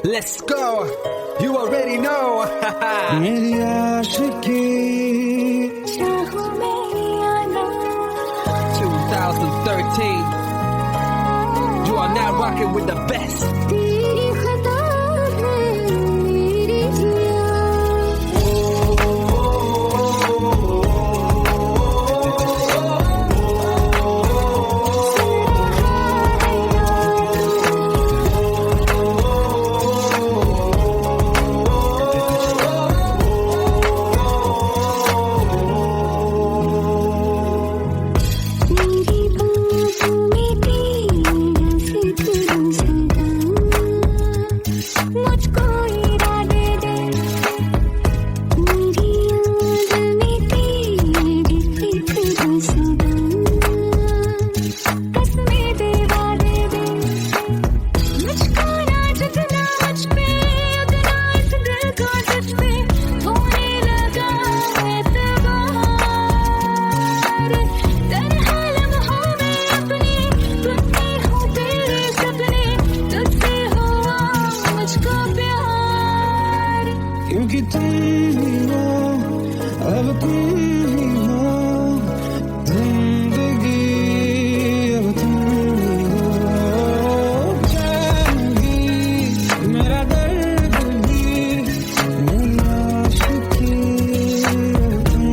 Let's go. You already know. मेरी आशिकी 2013. You are now rocking with the best. क्योंकि तुम ही हो, अब तुम ही हो, जिंदगी अब तुम ही हो, चैन भी, मेरा दर्द भी, मेरी आशिकी अब तुम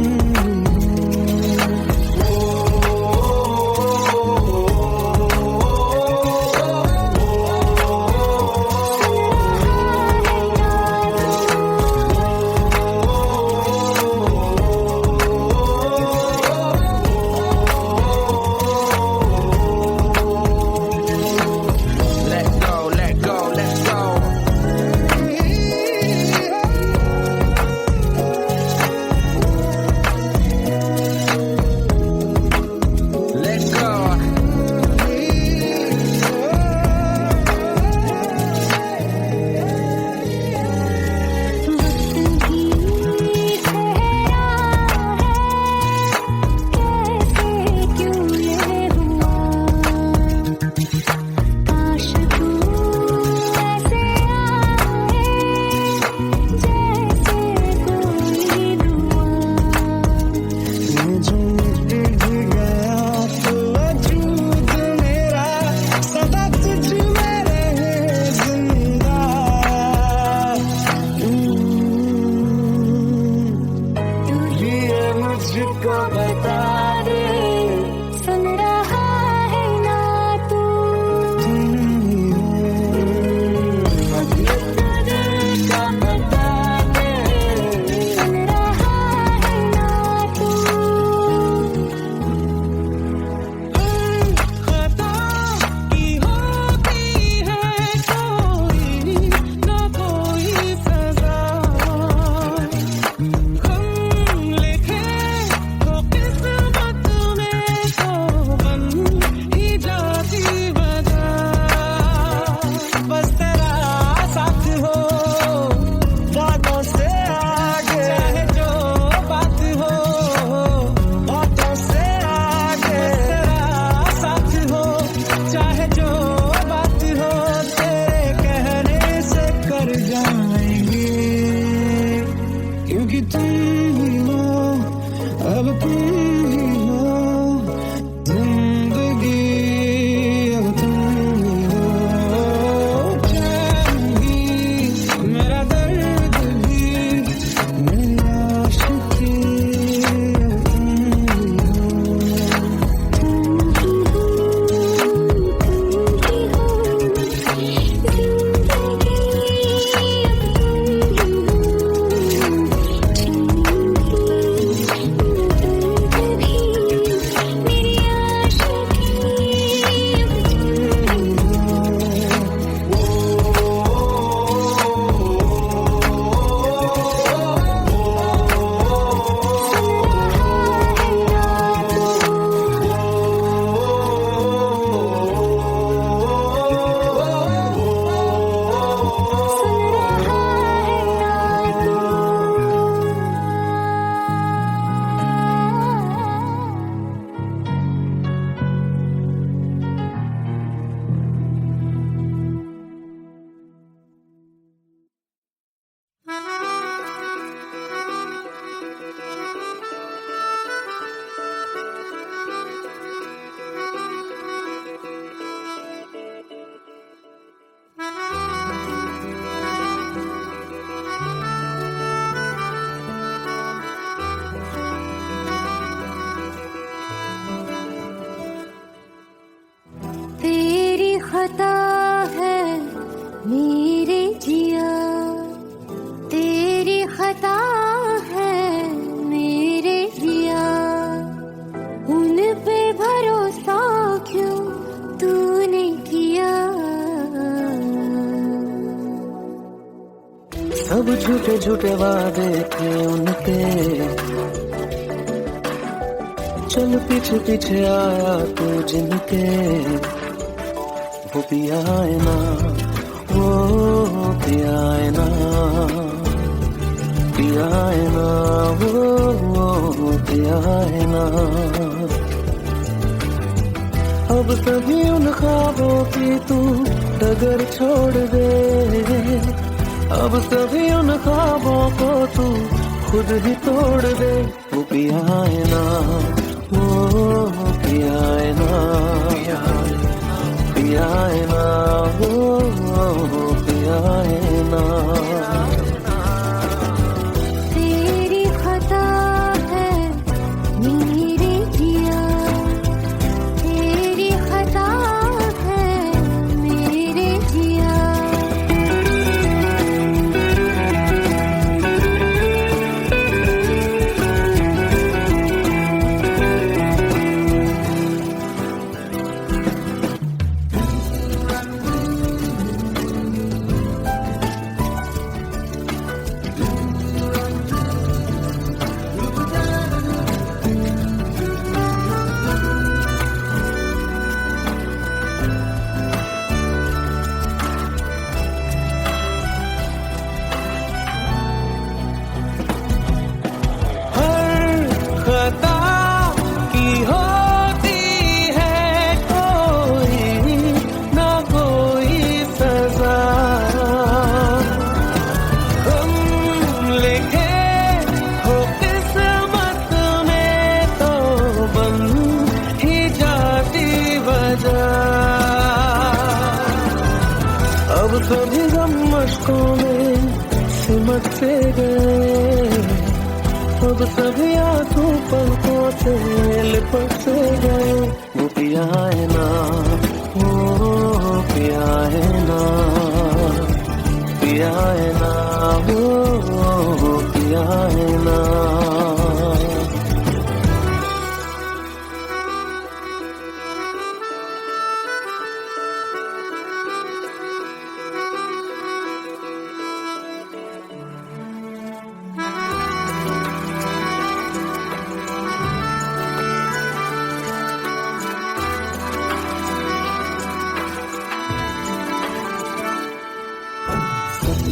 क्योंकि तुम ही हो, अब तुम ही हो, जिंदगी अब तुम ही हो, चैन भी, मेरा दर्द भी, मेरी आशिकी अब तुम ही हो। खता है मेरे जिया, तेरी खता है मेरे जिया, उन पे भरोसा क्यों तूने किया। सब झूठे झूठे वादे थे उनके, चल पीछे पीछे आया तू जिनके, वो पिया है ना, वो पिया है ना, पिया है ना, वो पिया है ना। अब सभी उन ख्वाबों की तू डगर छोड़ दे, अब सभी उन ख्वाबों को तू खुद ही तोड़ दे। वो पिया है ना, वो पिया है ना, पिया है ना, वो पिया है ना। तेरी खता है मेरे जिया, तेरी खता है मेरे जिया। खता की होती है कोई ना कोई सजा, हम लिखे हो किस्मत में तो बन ही जाती वजह। अब सभी गम मशकों में सिमट से गए, अब सभी आंसू पलकों से लिपट से गए। वो पिया है ना, वो पिया है ना, पिया है ना, वो पिया है ना।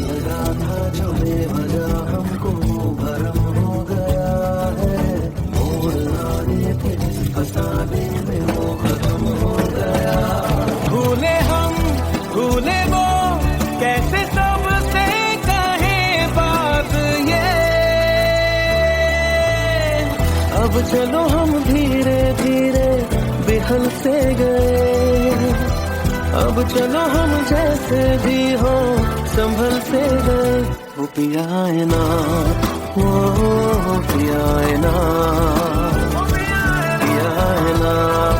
लगा था जो बेवजह हमको भरम हो गया है, मोड़ आने थे फसाने में वो खत्म हो गया। भूले हम भूले वो कैसे सबसे कहे बात ये, अब चलो हम धीरे धीरे बेहल से गए, अब चलो हम जैसे भी हो संभल से गए। वो पिया है ना, वो पिया है ना, पिया है ना,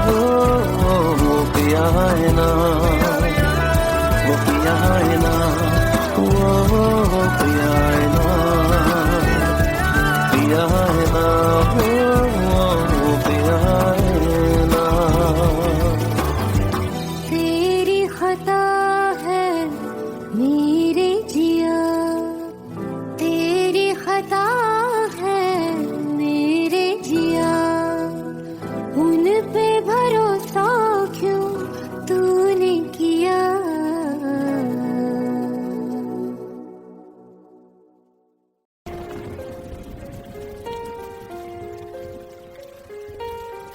वो पिया है ना, वो पिया है ना, वो पिया है ना, पिया है ना, वो पिया है ना। तेरी खता है मेरे जिया, तेरी खता है मेरे जिया, उन पे भरोसा क्यों तूने किया।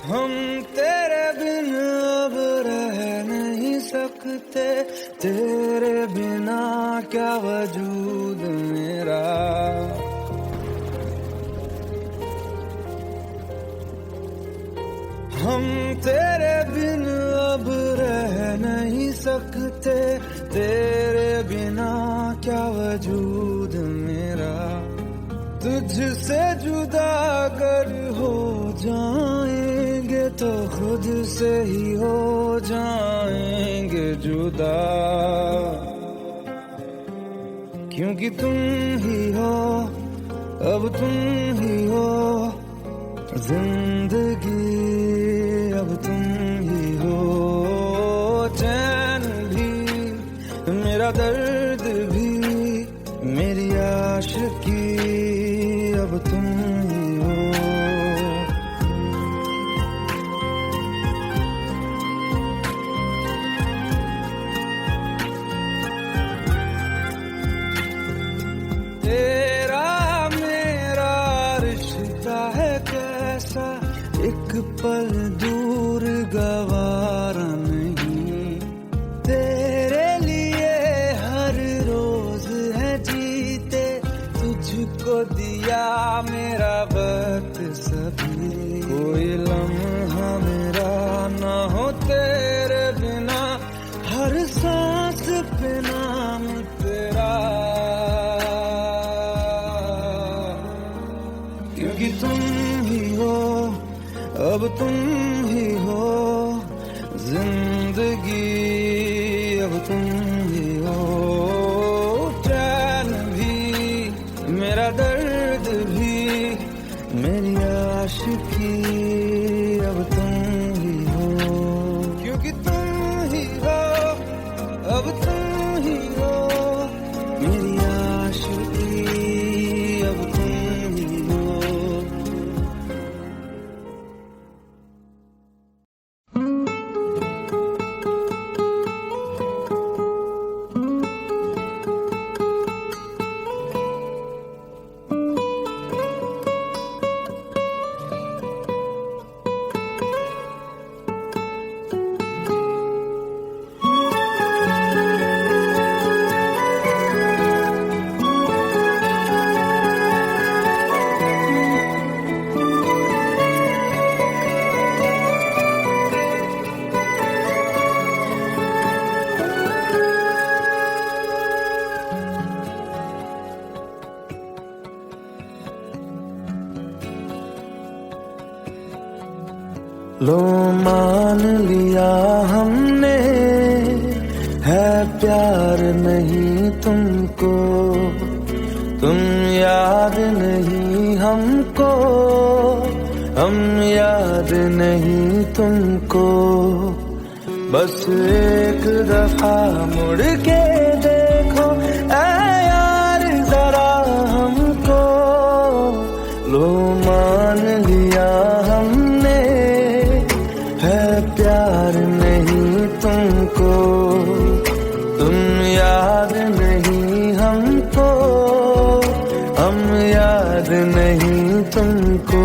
हम तेरे बिन अब रह नहीं सकते, तेरे बिना क्या वजूद मेरा। हम तेरे बिन अब रह नहीं सकते, तेरे बिना क्या वजूद मेरा। तुझसे जुदा अगर हो जाएंगे तो खुद से ही हो जाएंगे जुदा। खुदा, क्योंकि तुम ही हो, अब तुम ही हो जिंदगी, अब तुम ही हो चैन भी, मेरा दर्द भी, मेरी आशिकी, अब तुम ही हो। तेरा मेरा रिश्ता है कैसा, एक पल दूर गवारा नहीं, तेरे लिए हर रोज है जीते, तुझको दिया मेरा वक्त सभी, कोई लम्हा मेरा ना हो तेरे बिना, हर सांस पे नाम तेरा, क्योंकि तुम ही हो, अब तुम ही हो जिंदगी, अब तुम ही हो चैन भी, मेरा दर्द भी, मेरी आशिकी, अब तुम ही हो, क्योंकि तुम ही हो, अब तुम ही हो मेरी आशिकी, अब तुम ही हो। लो मान लिया हमने, है प्यार नहीं तुमको, तुम याद नहीं हमको, हम याद नहीं तुमको, बस एक दफा मुड़ के देखो ऐ यार जरा हमको, लो मान लिया हमने, है प्यार नहीं तुमको, तुम याद नहीं हमको, हम याद नहीं तुमको।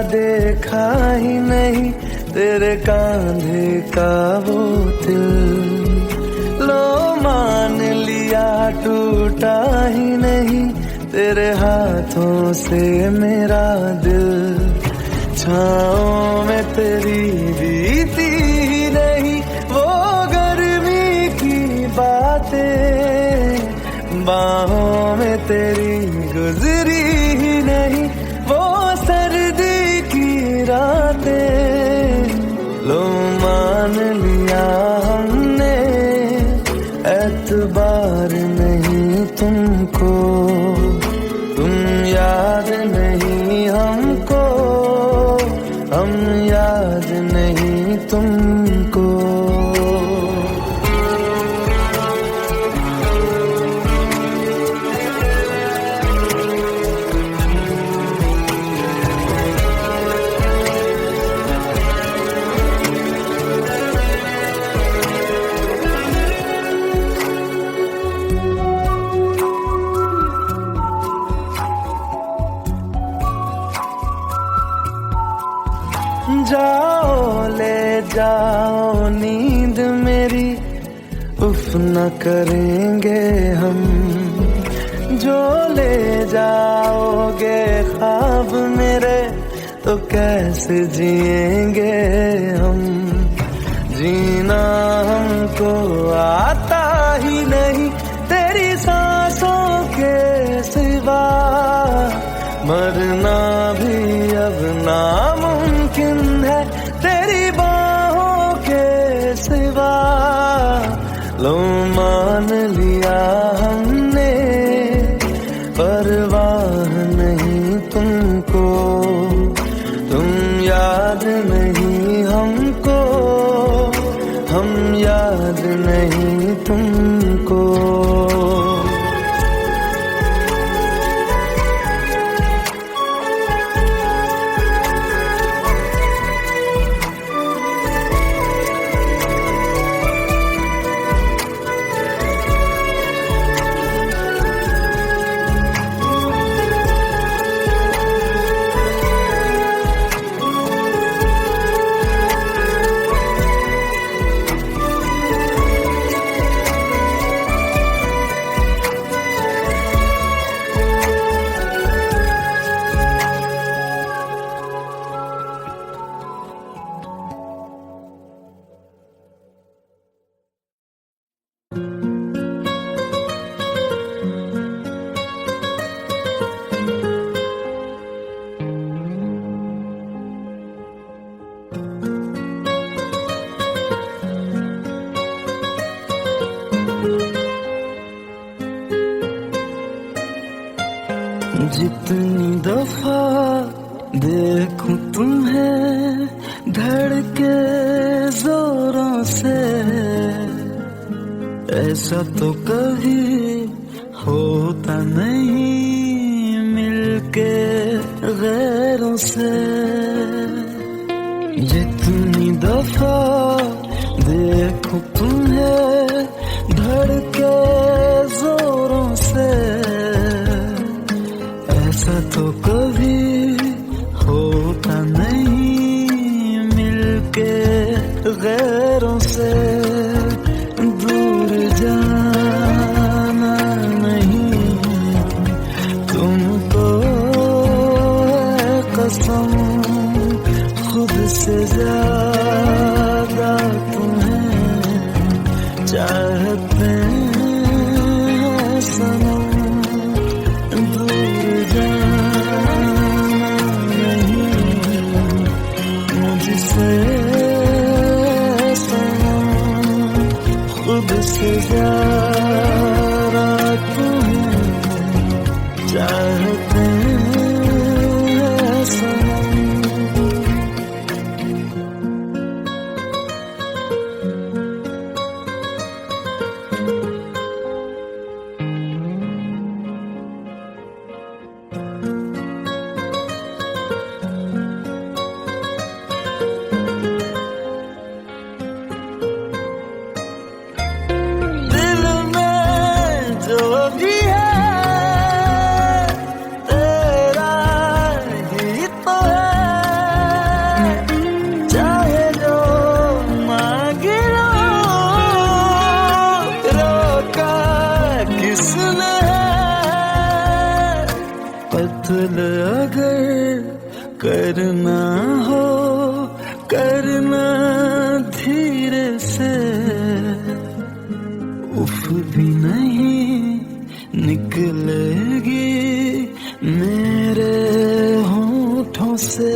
देखा ही नहीं तेरे कांधे का वो दिल, लो मान लिया टूटा ही नहीं तेरे हाथों से मेरा दिल, छाँव में तेरी बीती ही नहीं वो गर्मी की बातें, बाहों में तेरी गुजरी ही नहीं वो सर्दी की रातें, लो मान लिया हमने, एतबार नहीं तुमको, तुम याद नहीं हमको, हम याद नहीं तुमको। जाओ नींद मेरी, उफ न करेंगे हम। जो ले जाओगे ख्वाब मेरे, तो कैसे जिएंगे हम। जीना हमको आता ही नहीं तेरी सांसों के सिवा, मरना भी अब नामुमकिन है तेरी बाहों के सिवा। लो मान लिया हमने, परवाह नहीं तुमको, तुम याद नहीं हमको, हम याद नहीं तुमको। जितनी दफा देखूं तुम्हें धड़के जोरों से, ऐसा तो कभी होता नहीं मिलके गैरों से। जितनी दफा देखूं तुम्हें धड़के जोरों से, ऐसा तो कभी होता नहीं मिलके गैरों से। दूर जाना नहीं तुमको है कसम, खुद से ज्यादा तुम्हें चाहते हैं सनम। खुद से ज्यादा तुम्हें चाहते हैं सनम। कत्ल अगर करना हो करना धीरे से, उफ भी नहीं निकलेगी मेरे होठों से।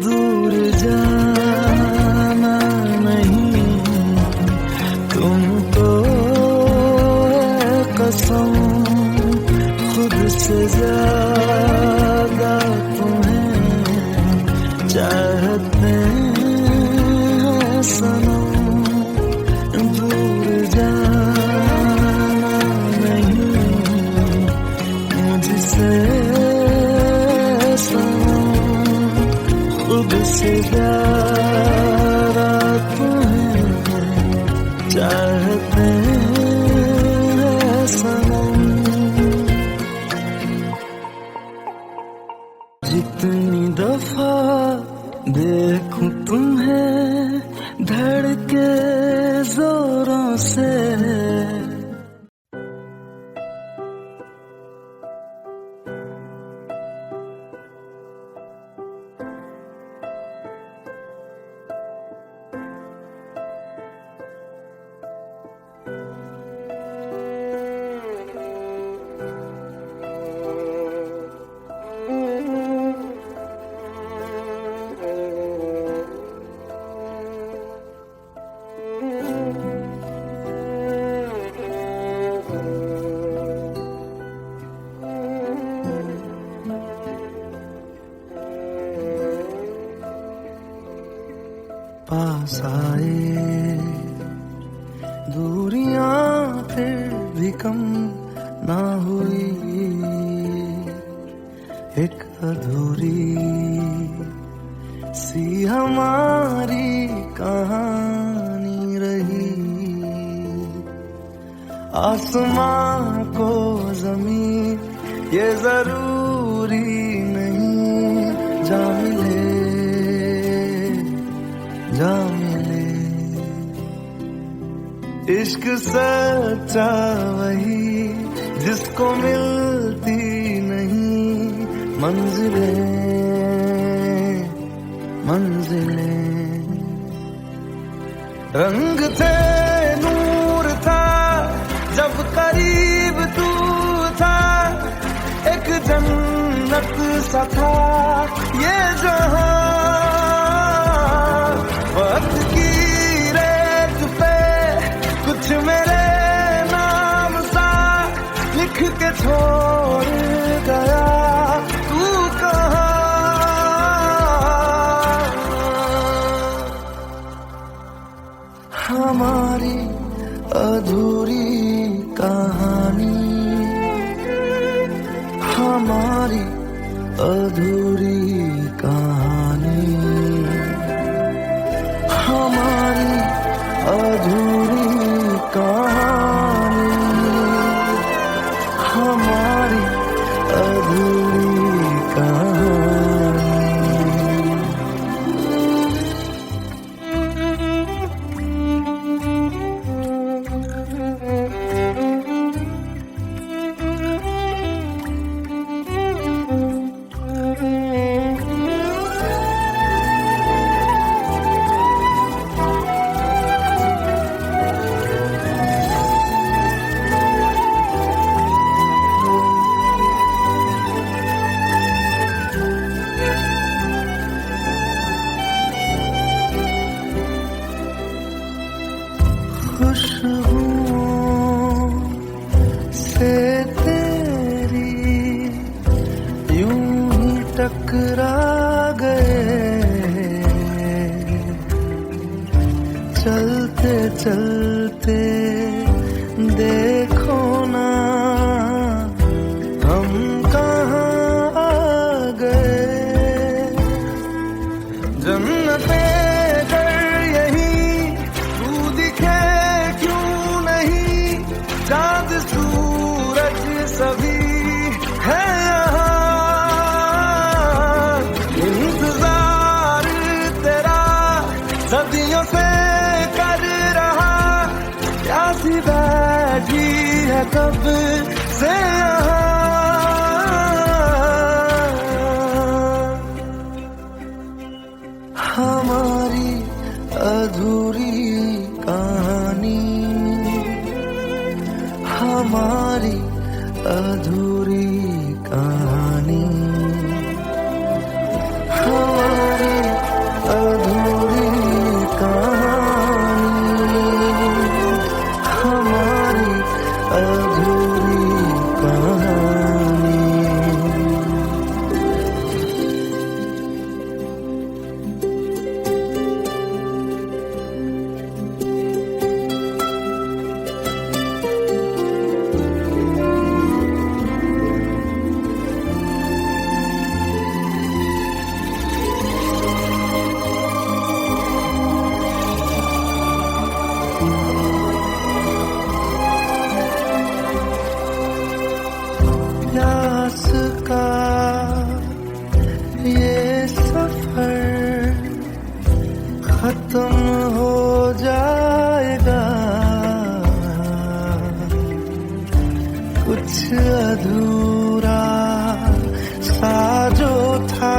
दूर जाना नहीं तुमको है कसम, खुद से ज्यादा तुम्हें से। पास आए दूरियां फिर भी कम ना हुई, एक अधूरी सी हमारी कहानी रही। आसमां को जमीन ये जरूरी नहीं, जा मिले जा मिले। इश्क सच्चा वही जिसको मिलती नहीं मंजिलें मंजिलें। रंग थे नूर था जब करीब तू था, एक जन्नत सा था ये जहां। वक्त की रेत पे कुछ मेरे नाम सा लिख के छोड़ गया तू कहाँ। हमारी अधूरी कहानी, हमारी अधूरी कहानी, हमारी अधूरी कहानी, हमारी अधूरी कहानी। खुशबुओं से तेरी यूं ही टकरा गए, चलते चलते देखो ना हम कहाँ आ गए। जन्नते चाँद सूरज सभी है यहाँ, इंतजार तेरा सदियों से कर रहा, प्यासी बैठी है कब से यहाँ। हमारी अधूरी कहानी, हमारी अधूरी कहानी, हमारी अधूरी कहानी, हमारी अधूरी कहानी। कुछ अधूरा सा जो था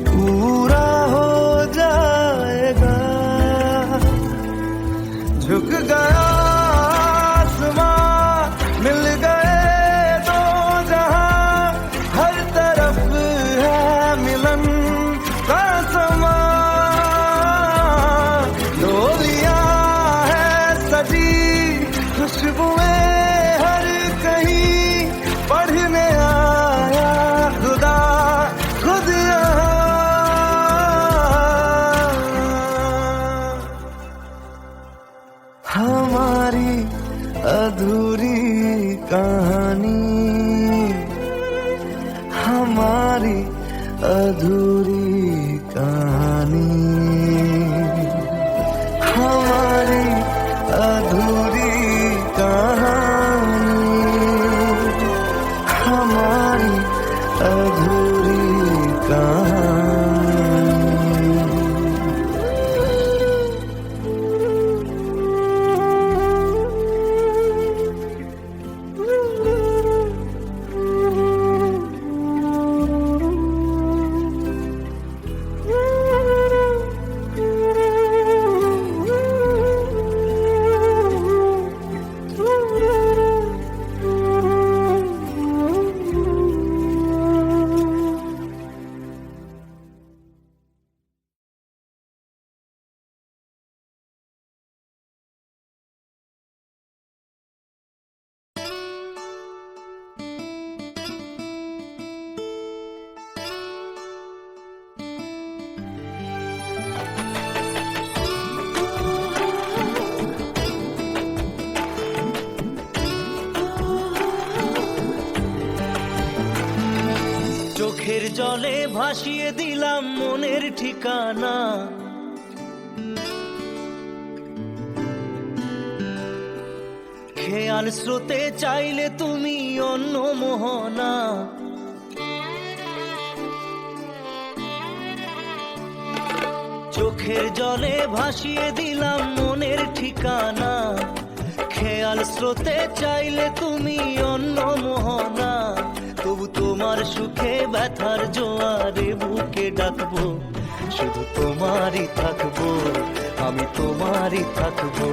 पूरा हो जाएगा। झुक गया आसमां, मिल गए दो जहां, हर तरफ है मिलन का समा। डोलियां है सजी खुशबुएं हर कहीं, पढ़ने आया खुदा खुद यहाँ। हमारी अधूरी कहानी, हमारी अधूरी कहानी, हमारी अधूरी कहानी, हमारी अधूरी कहानी। চোখের জলে ভাসিয়ে দিলাম মনের ঠিকানা, খেয়াল স্রোতে চাইলে তুমি অন্য মোহনা। চোখের জলে ভাসিয়ে দিলাম মনের ঠিকানা, খেয়াল স্রোতে চাইলে তুমি অন্য মোহনা। তবু তোমার সুখে ব্যথার জোয়ারে বুকে ডাকবো, শুধু তোমারই থাকবো, আমি তোমারই থাকবো,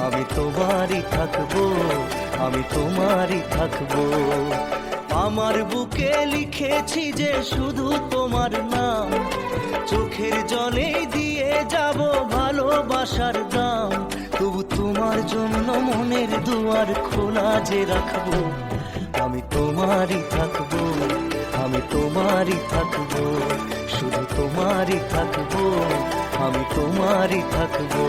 আমি তোমারই থাকবো, আমি তোমারই থাকবো। আমার বুকে লিখেছি যে শুধু তোমার নাম, চোখের জলে দিয়ে যাব ভালোবাসার দাম। তবু তোমার জন্য মনের দুয়ার খোলা যে রাখবো, আমি তোমারই থাকবো, আমি তোমারই থাকবো, শুধু তোমারই থাকবো, আমি তোমারই থাকবো।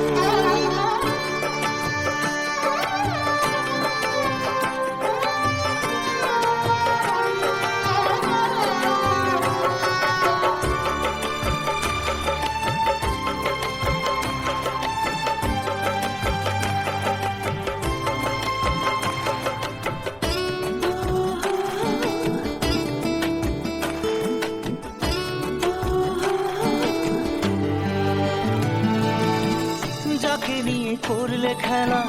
যাকে নিয়ে করলে খেলা,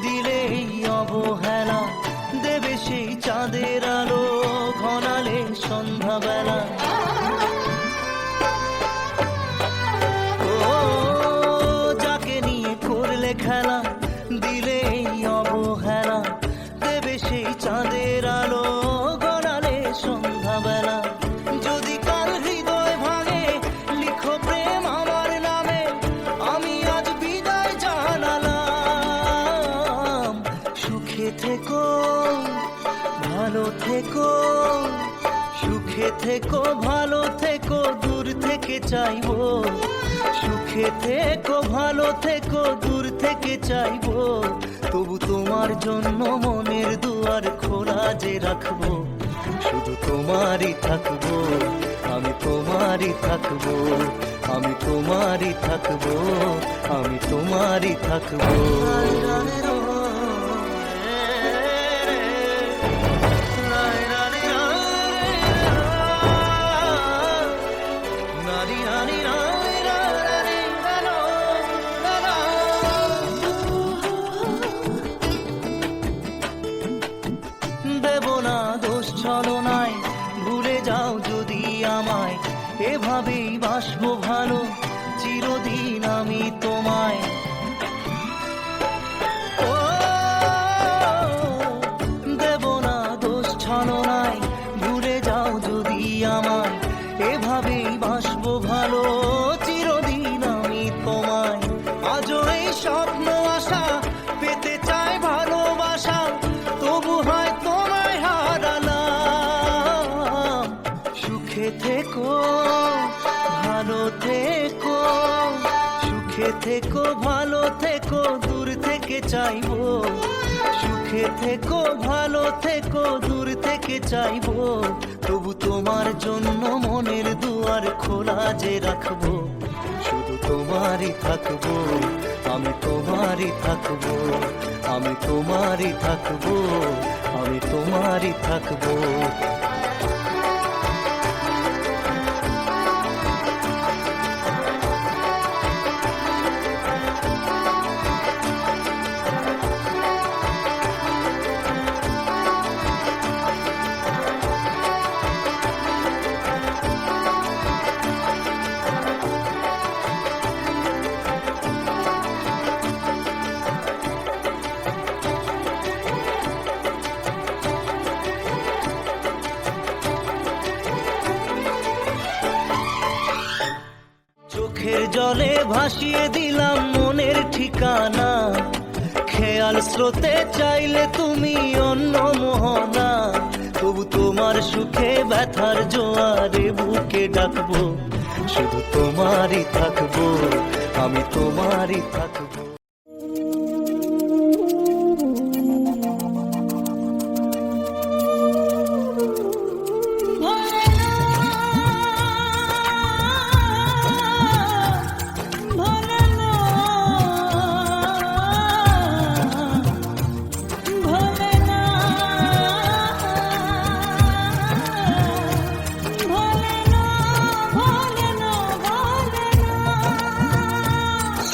দিলে এই অবহেলা, দেবে সেই চাঁদের আলো ঘনালে সন্ধ্যাবেলা। ও যাকে নিয়ে করলে খেলা, দিলে এই অবহেলা, দেবে সেই চাঁদের আলো ঘনালে সন্ধ্যাবেলা। যদি কাল হৃদয় ভাঙে লিখো প্রেম আমার নামে, আমি আজ বিদায় জানালাম। সুখে থেকো ভালো থেকো, সুখে থেকো ভালো থেকো, দূর থেকে চাইবো। সুখে থেকো ভালো থেকো, দূর থেকে চাইবো। তবু তোমার জন্য মনের দুয়ার খোলা যে রাখবো, শুধু তোমারই থাকবো, আমি তোমারই থাকবো, আমি তোমারই থাকবো, আমি তোমারই থাকবো। এভাবেই বাসবো ভালো চিরদিন আমি তোমায়। ও দেব না দোষ ছলনায়, ভুলে যাও যদি আমায়, এভাবেই বাসবো ভালো চিরদিন আমি তোমায়। আজও এই স্বপ্ন আশা পেতে চাই ভালোবাসা, তবু হয় তোমায় হারালাম। সুখে থেকো ভালো থেকো, সুখে থেকো ভালো থেকো, দূর থেকে চাইবো। সুখে থেকো ভালো থেকো, দূর থেকে চাইবো, তবু তোমার জন্য মনের দুয়ার খোলা যে রাখবো। শুধু তোমারই থাকবো, আমি তোমারই থাকবো, আমি তোমারই থাকবো, আমি তোমারই থাকবো। চোখের জলে ভাসিয়ে দিলাম মনের ঠিকানা, খেয়াল স্রোতে চাইলে তুমি অন্য মোহনা, তবু তোমার সুখে ব্যথার জোয়ারে বুকে ডাকবো। শুধু তোমারই থাকবো, আমি তোমারই থাকবো।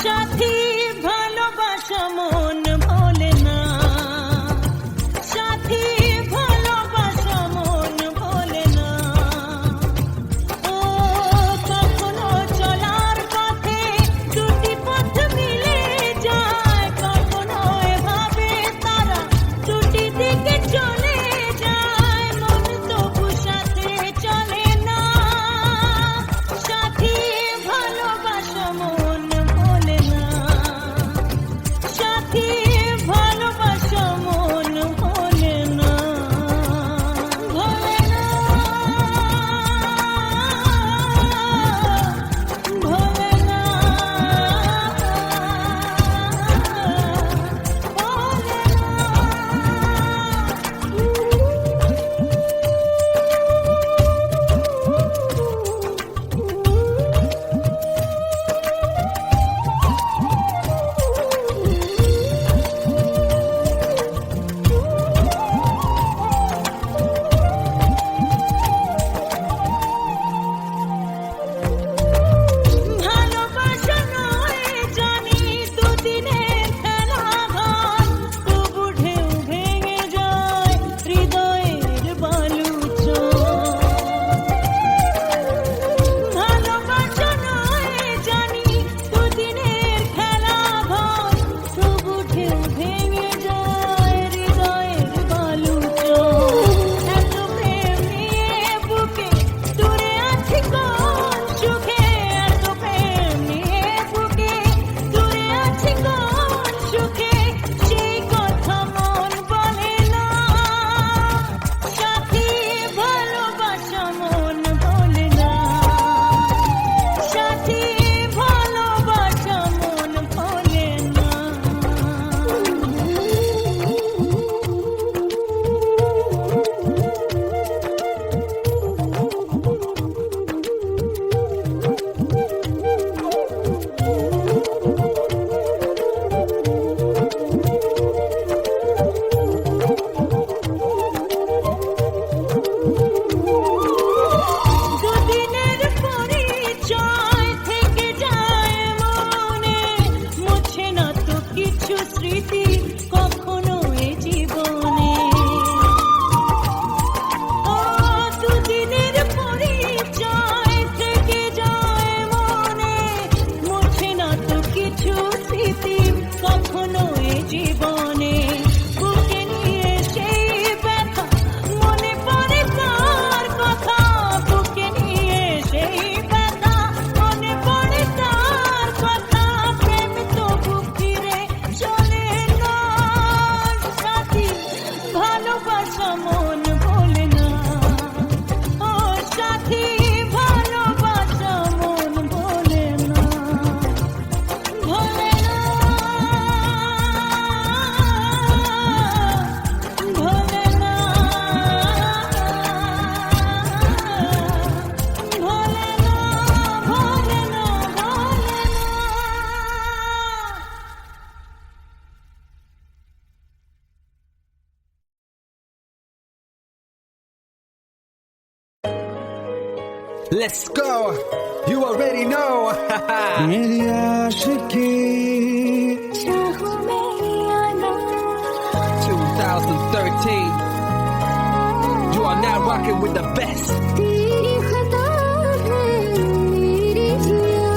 সাথী Let's go. You already know. मेरी आशिकी 2013. You are now rocking with the best. तेरी खता है मेरी जिया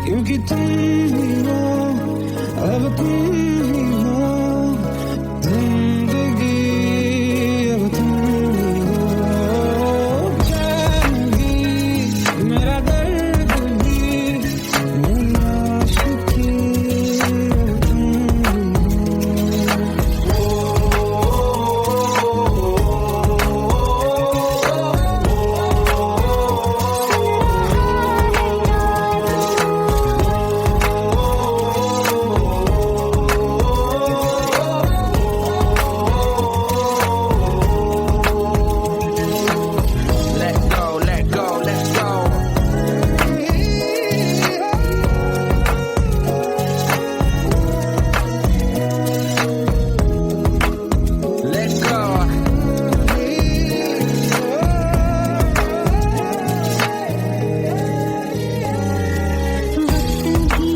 क्योंकि तुम ही हो अब तुम ही हो जिंदगी अब तुम ही हो जान भी मेरा दर्द भी मेरी आशिकी अब तुम Let go, let go, let's go. Let's go. वक्त भी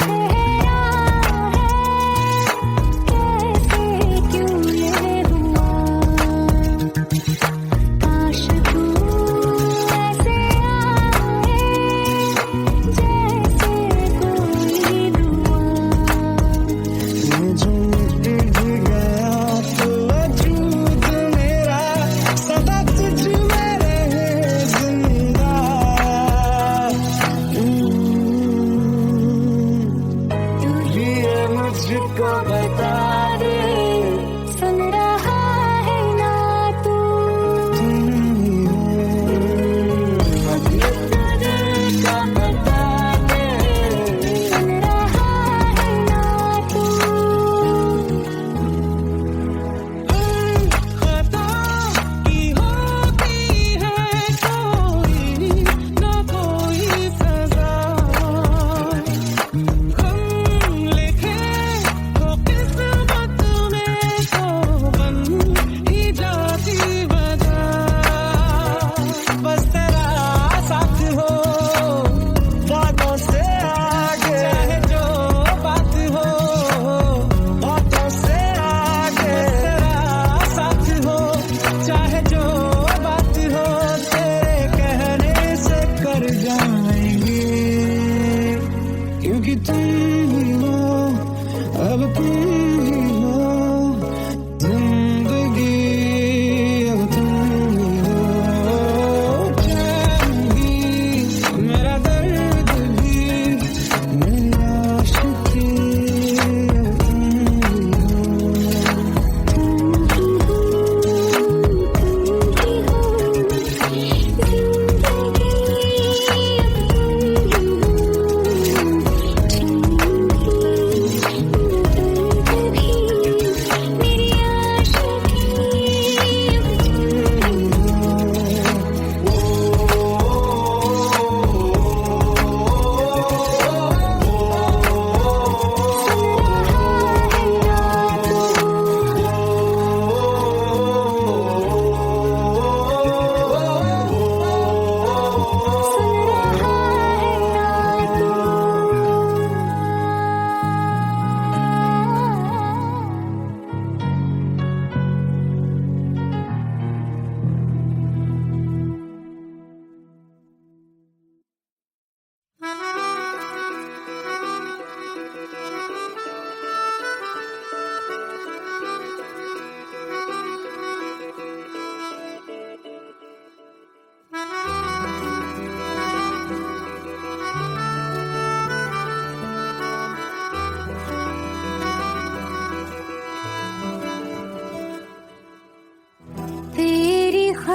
ठहरा है कैसे क्यों ये हुआ काश तू ऐसे आए जैसे कोई दुआ ये जो मिट गया तो वजूद मेरा सदा तुझ में रहे जिंदा तू ही है मुझको बता दे सुन रहा है ना तू दिल का बता दे सुन रहा है ना तू खता की होती है कोई ना कोई सजा हम लिखे तो किस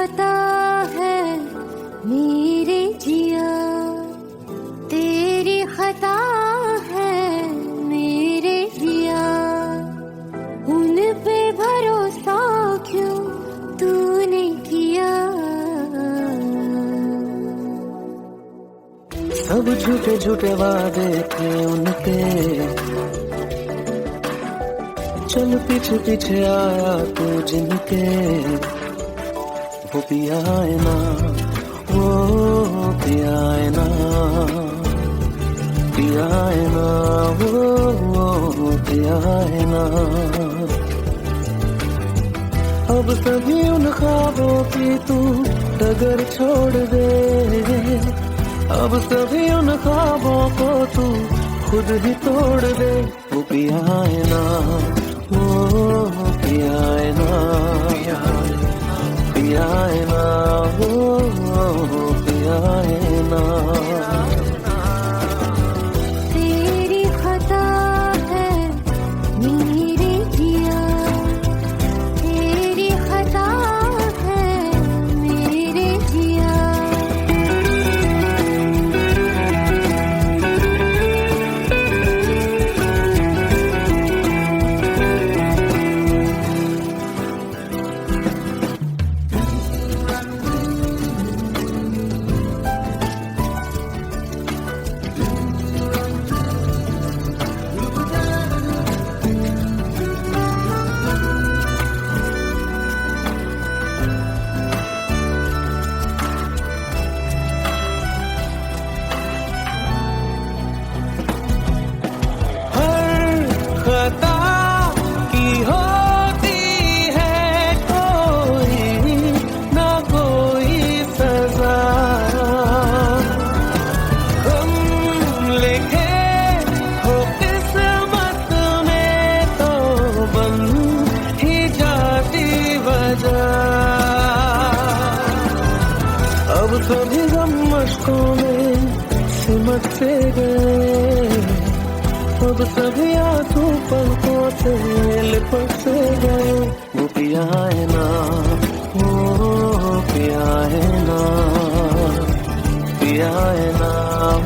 खता है मेरे जिया, तेरी खता है मेरे जिया, उन पे भरोसा क्यों तूने किया। सब झूठे झूठे वादे थे उनके, चल पीछे पीछे आया तू जिनके, वो पिया है ना, वो पिया है ना, पिया है ना, वो पिया है ना। अब सभी उन ख्वाबों की तू डगर छोड़ दे, अब सभी उन ख्वाबों को तू खुद ही तोड़ दे। वो पिया है ना, वो पिया है ना, पिया है ना, वो पिया है ना। तेरी खता है मेरे जिया, तेरी खता है मेरे जिया। खता की होती है कोई ना कोई सजा, हम लिखे हो किस्मत में तो बन ही जाती वजह। अब सभी गम मशकों में सिमट से गए, अब सभी आंसू पलकों से लिपट से गए। वो पिया है ना, वो पिया है ना, पिया है ना,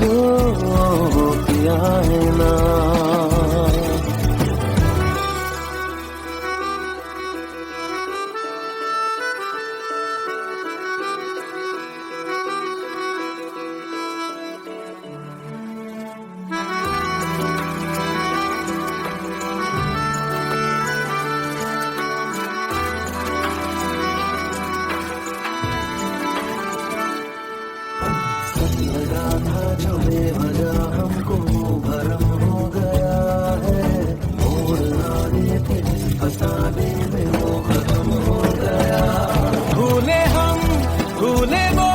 वो पिया है ना। लगा था जो बेवजह हमको भरम हो गया है, मोड़ आने थे फसाने में वो खत्म हो गया। भूले हम भूले वो,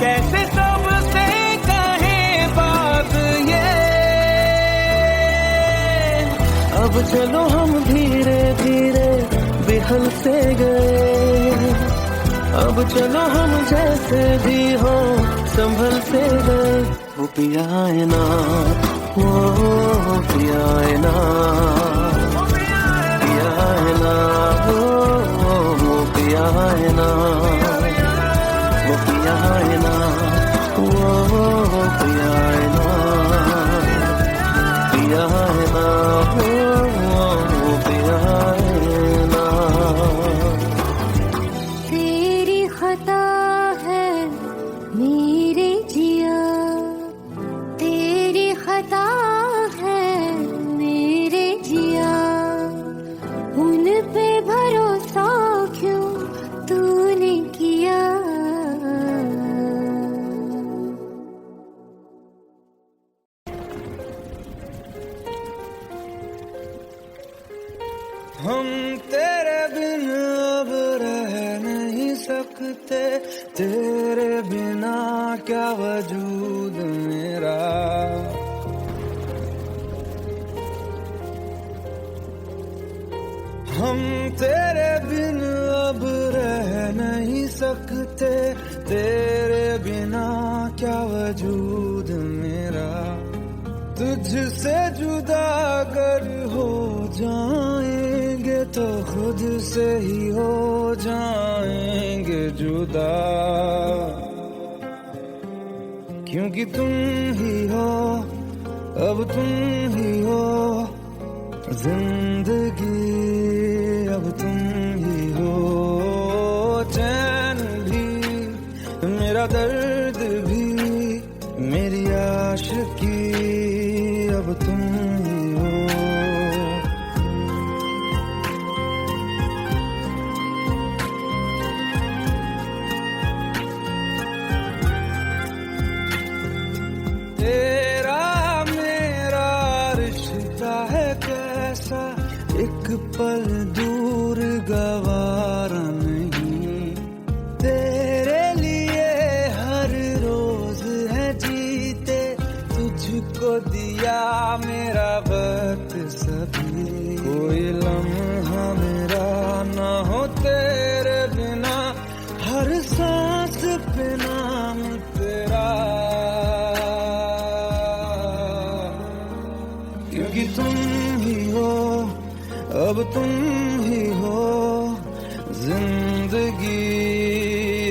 कैसे सबसे कहे बात ये। अब चलो हम धीरे धीरे बिहल से गए, अब चलो हम जैसे भी हो संभल से गए। वो पिया है ना, वो पिया है ना, पिया है ना, वो पिया है ना, वो पिया है ना, वो पिया है ना, पिया है ना, वो पिया है ना। तेरी खता है मेरे जिया, तेरी खता है मेरे जिया, उन पे भरोसा क्यों तूने किया। हम तेरे बिन अब रह नहीं सकते, तेरे बिना क्या वजूद मेरा। हम तेरे बिन अब रह नहीं सकते, तेरे बिना क्या वजूद मेरा। तुझसे जुदा अगर हो जाएंगे तो खुद से ही हो जाएंगे जुदा। जुदा, क्योंकि तुम ही हो, अब तुम ही हो जिंदगी, अब तुम ही हो। चैन भी मेरा दर्द भी मेरी आशिकी, अब तुम ही हो। तेरा मेरा रिश्ता है कैसा, एक पल दूर गवारा नहीं। तेरे लिए हर रोज है जीते, तुझको दिया मेरा वक्त सभी। कोई लम्हा मेरा ना हो तेरे बिना, हर सांस पे नाम तेरा, क्योंकि तुम ही हो, अब तुम ही हो जिंदगी,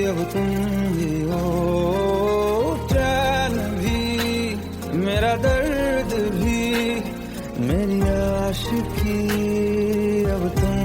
अब तुम ही हो। चैन भी मेरा दर्द भी मेरी आशिकी, अब तुम